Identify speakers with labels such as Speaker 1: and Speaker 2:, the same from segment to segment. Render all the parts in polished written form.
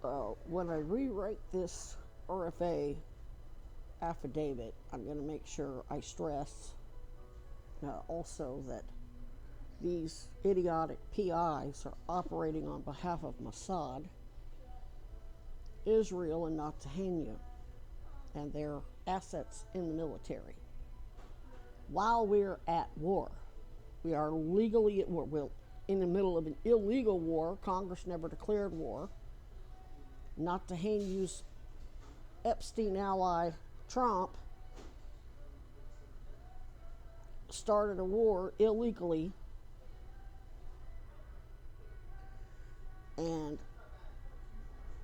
Speaker 1: when I rewrite this RFA affidavit, I'm going to make sure I stress also that these idiotic PIs are operating on behalf of Mossad, Israel, and not Tehanya, and their assets in the military. While we're at war, we are legally at war. We're in the middle of an illegal war. Congress never declared war. Not Tehanyu's Epstein ally, Trump, started a war illegally, and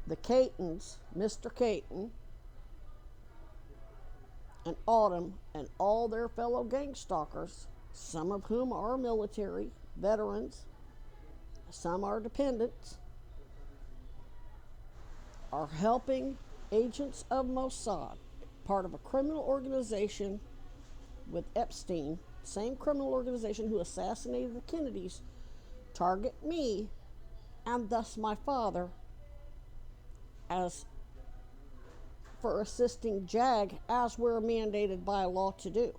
Speaker 1: the Catons, Mr. Caton, and Autumn, and all their fellow gang stalkers, some of whom are military veterans, some are dependents, are helping agents of Mossad, part of a criminal organization with Epstein, same criminal organization who assassinated the Kennedys, target me and thus my father as for assisting JAG, as we're mandated by law to do,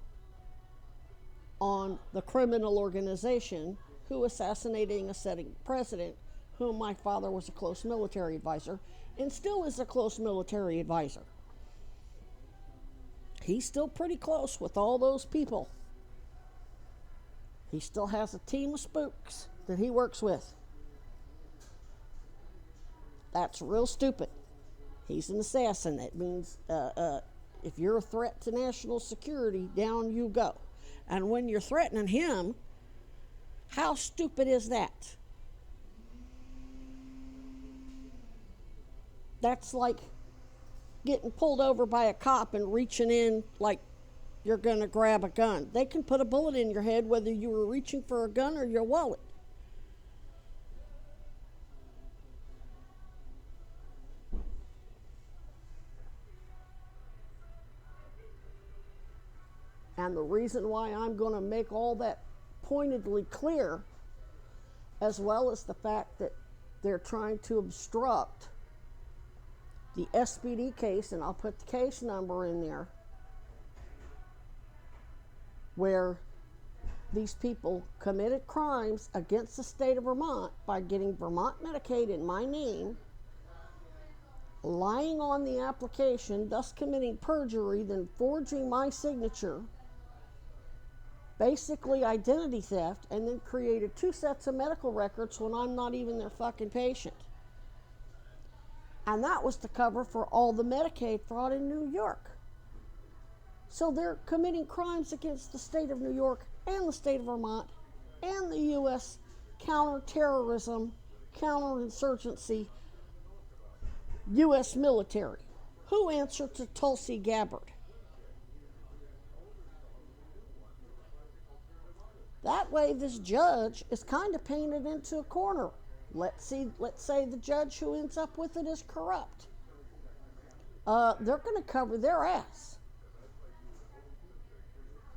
Speaker 1: on the criminal organization who assassinating a sitting president, whom my father was a close military advisor and still is a close military advisor. He's still pretty close with all those people. He still has a team of spooks that he works with. That's real stupid. He's an assassin. That means if you're a threat to national security, down you go. And when you're threatening him, how stupid is that? That's like getting pulled over by a cop and reaching in like you're going to grab a gun. They can put a bullet in your head whether you were reaching for a gun or your wallet. And the reason why I'm going to make all that pointedly clear, as well as the fact that they're trying to obstruct the SPD case, and I'll put the case number in there, where these people committed crimes against the state of Vermont by getting Vermont Medicaid in my name, lying on the application, thus committing perjury, then forging my signature, basically identity theft, and then created 2 sets of medical records when I'm not even their fucking patient. And that was to cover for all the Medicaid fraud in New York. So they're committing crimes against the state of New York and the state of Vermont and the U.S. counterterrorism, counterinsurgency, U.S. military. Who answered to Tulsi Gabbard? That way, this judge is kind of painted into a corner. Let's say the judge who ends up with it is corrupt. They're going to cover their ass.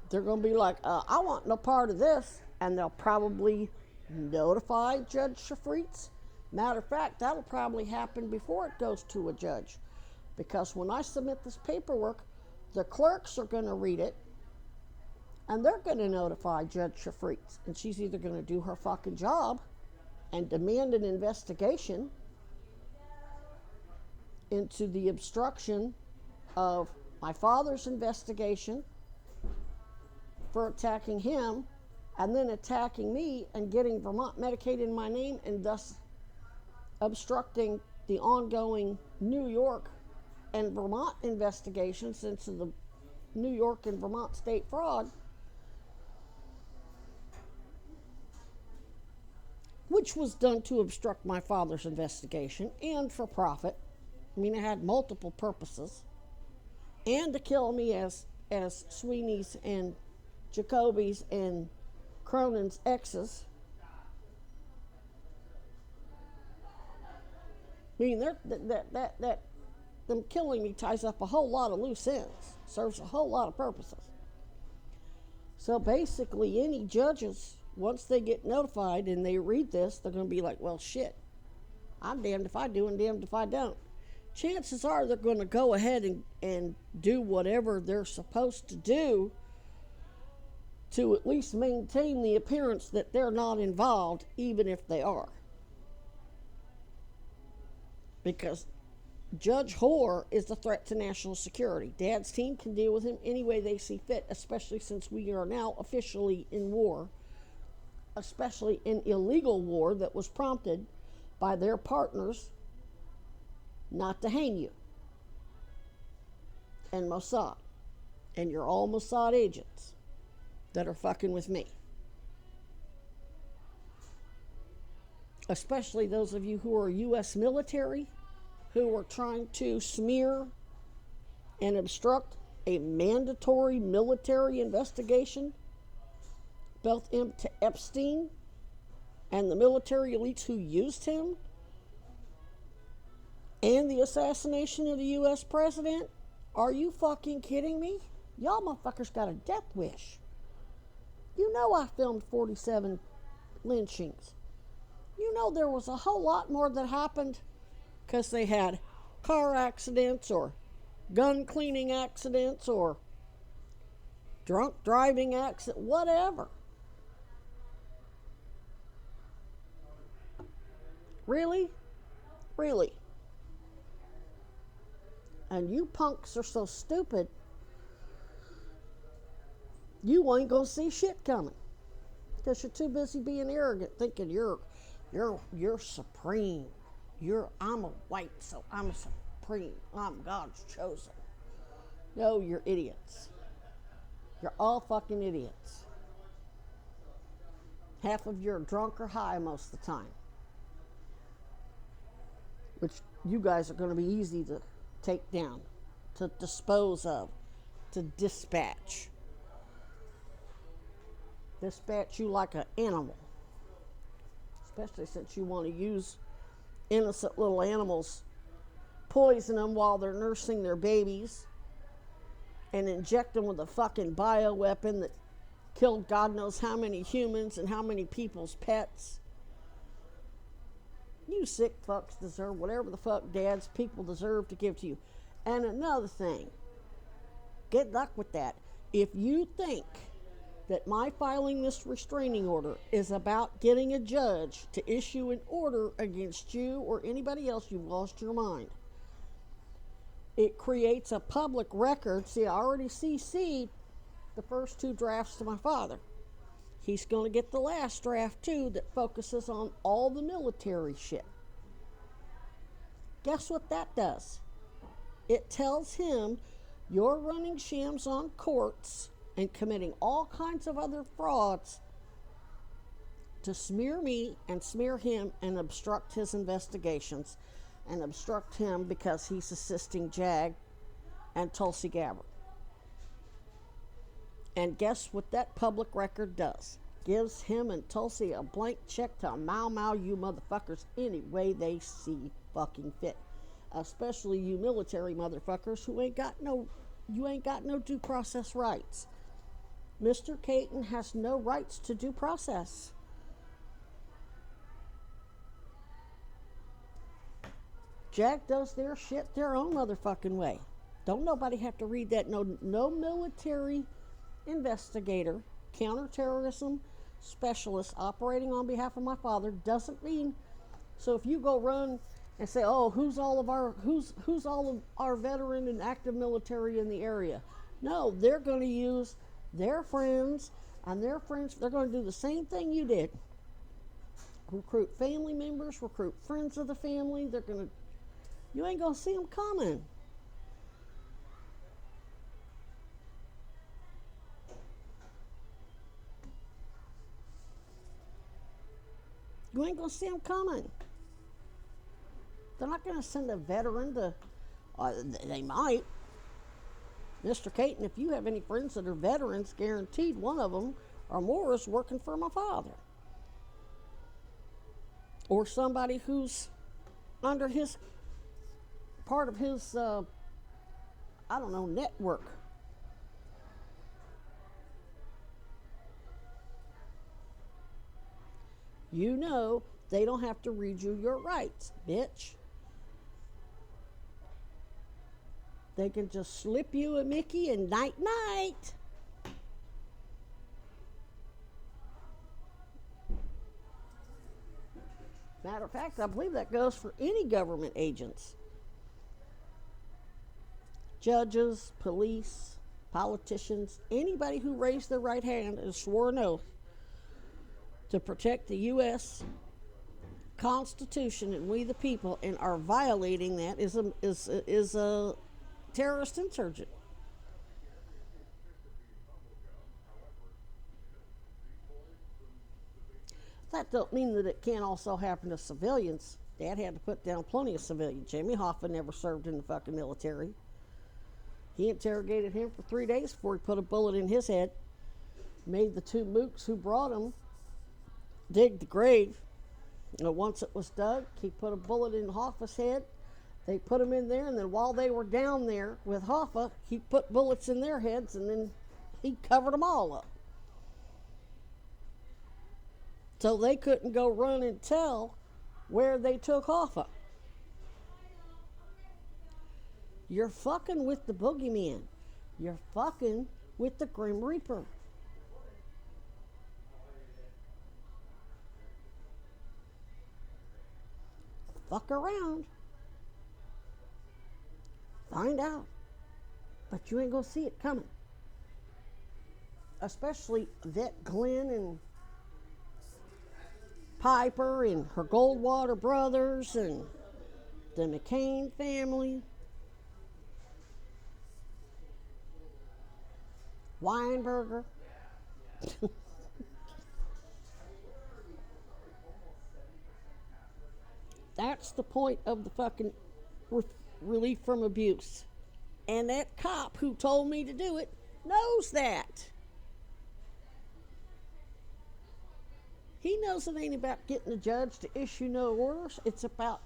Speaker 1: They're going to be like, I want no part of this. And they'll probably notify Judge Shafritz. Matter of fact, that'll probably happen before it goes to a judge. Because when I submit this paperwork, the clerks are going to read it. And they're going to notify Judge Shafritz. And she's either going to do her fucking job and demand an investigation into the obstruction of my father's investigation for attacking him, and then attacking me and getting Vermont Medicaid in my name, and thus obstructing the ongoing New York and Vermont investigations into the New York and Vermont state fraud, which was done to obstruct my father's investigation and for profit. I mean, it had multiple purposes. And to kill me as Sweeney's and Jacoby's and Cronin's exes. I mean, them killing me ties up a whole lot of loose ends, serves a whole lot of purposes. So basically, any judges, once they get notified and they read this, they're going to be like, well, shit. I'm damned if I do and damned if I don't. Chances are they're going to go ahead and do whatever they're supposed to do to at least maintain the appearance that they're not involved, even if they are. Because Judge Hoare is a threat to national security. Dad's team can deal with him any way they see fit, especially since we are now officially in war, especially in illegal war that was prompted by their partners not to hang you. And Mossad. And you're all Mossad agents that are fucking with me. Especially those of you who are U.S. military, who are trying to smear and obstruct a mandatory military investigation both into Epstein and the military elites who used him and the assassination of the U.S. president. Are you fucking kidding me? Y'all motherfuckers got a death wish. You know I filmed 47 lynchings. You know there was a whole lot more that happened because they had car accidents or gun cleaning accidents or drunk driving accident, whatever. Really? Really? And you punks are so stupid, you ain't gonna see shit coming. Because you're too busy being arrogant, thinking you're supreme. I'm a white, so I'm supreme. I'm God's chosen. No, you're idiots. You're all fucking idiots. Half of you are drunk or high most of the time. Which you guys are going to be easy to take down, to dispose of, to dispatch. Dispatch you like an animal. Especially since you want to use innocent little animals, poison them while they're nursing their babies, and inject them with a fucking bioweapon that killed God knows how many humans and how many people's pets. You sick fucks deserve whatever the fuck dad's people deserve to give to you. And another thing, good luck with that. If you think that my filing this restraining order is about getting a judge to issue an order against you or anybody else, you've lost your mind. It creates a public record. See, I already CC'd the first two drafts to my father. He's going to get the last draft too that focuses on all the military shit. Guess what that does? It tells him you're running shams on courts and committing all kinds of other frauds to smear me and smear him and obstruct his investigations and obstruct him because he's assisting JAG and Tulsi Gabbard. And guess what that public record does? Gives him and Tulsi a blank check to mow you motherfuckers any way they see fucking fit. Especially you military motherfuckers who ain't got no due process rights. Mr. Caton has no rights to due process. JAG does their shit their own motherfucking way. Don't nobody have to read that. No military investigator, counterterrorism specialist operating on behalf of my father doesn't mean. So if you go run and say, oh, who's all of our veteran and active military in the area? No, they're going to use their friends and their friends. They're going to do the same thing you did. Recruit family members, recruit friends of the family. You ain't going to see them coming. You ain't going to see them coming. They're not going to send a veteran to, they might. Mr. Caton, if you have any friends that are veterans, guaranteed one of them or more is working for my father. Or somebody who's under his, part of his, network. You know They don't have to read you your rights, bitch. They can just slip you a Mickey and night night. Matter of fact, I believe that goes for any government agents. Judges, police, politicians, anybody who raised their right hand and swore an oath to protect the U.S. Constitution and we the people and are violating that is a terrorist insurgent. That don't mean that it can't also happen to civilians. Dad had to put down plenty of civilians. Jimmy Hoffa never served in the fucking military. He interrogated him for 3 days before he put a bullet in his head. Made the two mooks who brought him dig the grave. And once it was dug, he put a bullet in Hoffa's head. They put him in there, and then while they were down there with Hoffa, he put bullets in their heads, and then he covered them all up. So they couldn't go run and tell where they took Hoffa. You're fucking with the boogeyman. You're fucking with the Grim Reaper. Fuck around. Find out. But you ain't gonna see it coming. Especially Vet Glenn and Piper and her Goldwater brothers and the McCain family. Weinberger. That's the point of the fucking relief from abuse. And that cop who told me to do it knows that. He knows it ain't about getting the judge to issue no orders. It's about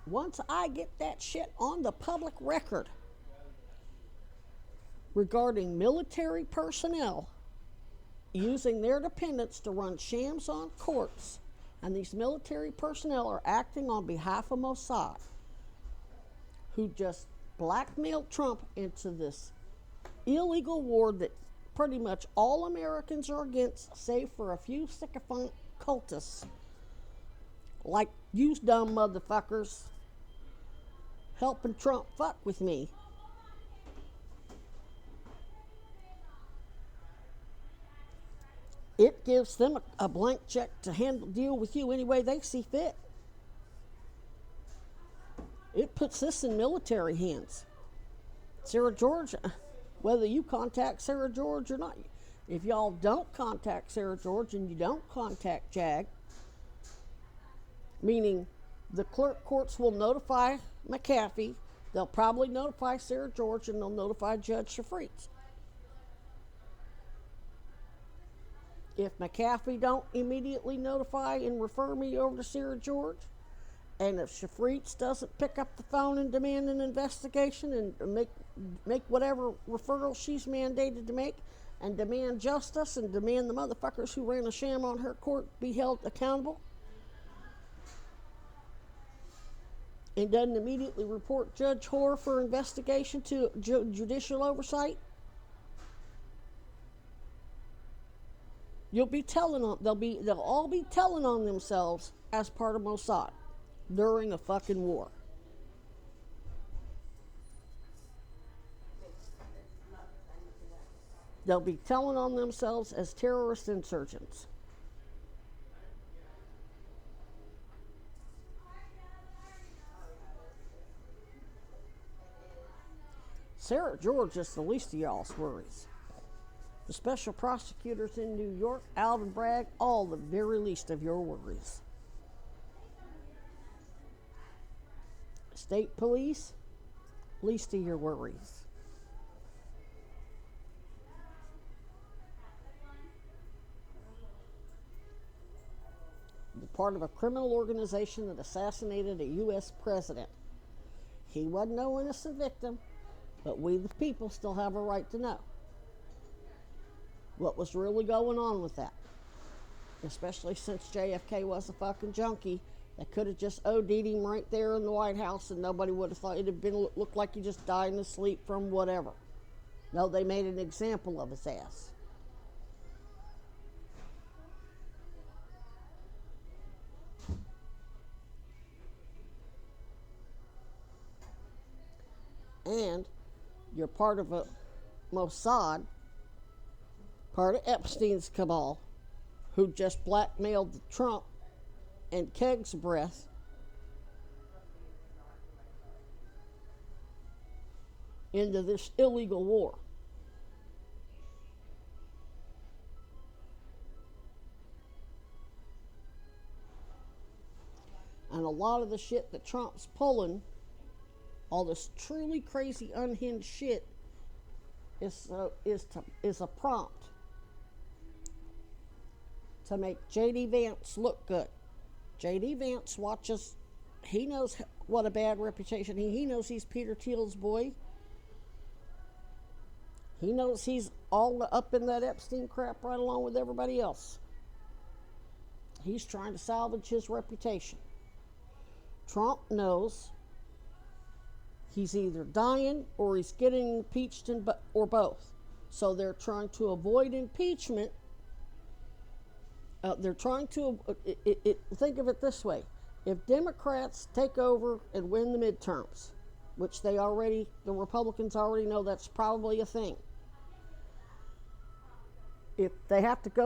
Speaker 1: once I get that shit on the public record regarding military personnel using their dependents to run shams on courts, and these military personnel are acting on behalf of Mossad, who just blackmailed Trump into this illegal war that pretty much all Americans are against, save for a few sycophant cultists like you dumb motherfuckers helping Trump fuck with me. It gives them a blank check to deal with you any way they see fit. It puts this in military hands. Sarah George, whether you contact Sarah George or not, if y'all don't contact Sarah George and you don't contact JAG, meaning the clerk courts will notify McAfee, they'll probably notify Sarah George, and they'll notify Judge Shafreets. If McAfee don't immediately notify and refer me over to Sarah George, and if Shafreets doesn't pick up the phone and demand an investigation and make whatever referral she's mandated to make, and demand justice and demand the motherfuckers who ran a sham on her court be held accountable, and doesn't immediately report Judge Hoare for investigation to judicial oversight, you'll be telling on they'll all be telling on themselves as part of Mossad during a fucking war. They'll be telling on themselves as terrorist insurgents. Sarah George is the least of y'all's worries. The special prosecutors in New York, Alvin Bragg, all the very least of your worries. State police, least of your worries. You're part of a criminal organization that assassinated a U.S. president. He wasn't no innocent victim, but we the people still have a right to know what was really going on with that. especially since JFK was a fucking junkie. They could have just OD'd him right there in the White House and nobody would have thought. It'd have been looked like he just died in his sleep from whatever. No, they made an example of his ass. And you're part of a Mossad, part of Epstein's cabal, who just blackmailed Trump and Keg's breath into this illegal war. And a lot of the shit that Trump's pulling, all this truly crazy unhinged shit, is a prompt to make J.D. Vance look good. J.D. Vance watches, he knows what a bad reputation, he knows he's Peter Thiel's boy. He knows he's all up in that Epstein crap right along with everybody else. He's trying to salvage his reputation. Trump knows he's either dying or he's getting impeached, or both. So they're trying to avoid impeachment. They're trying to, think of it this way. If Democrats take over and win the midterms, which the Republicans already know that's probably a thing. If they have to go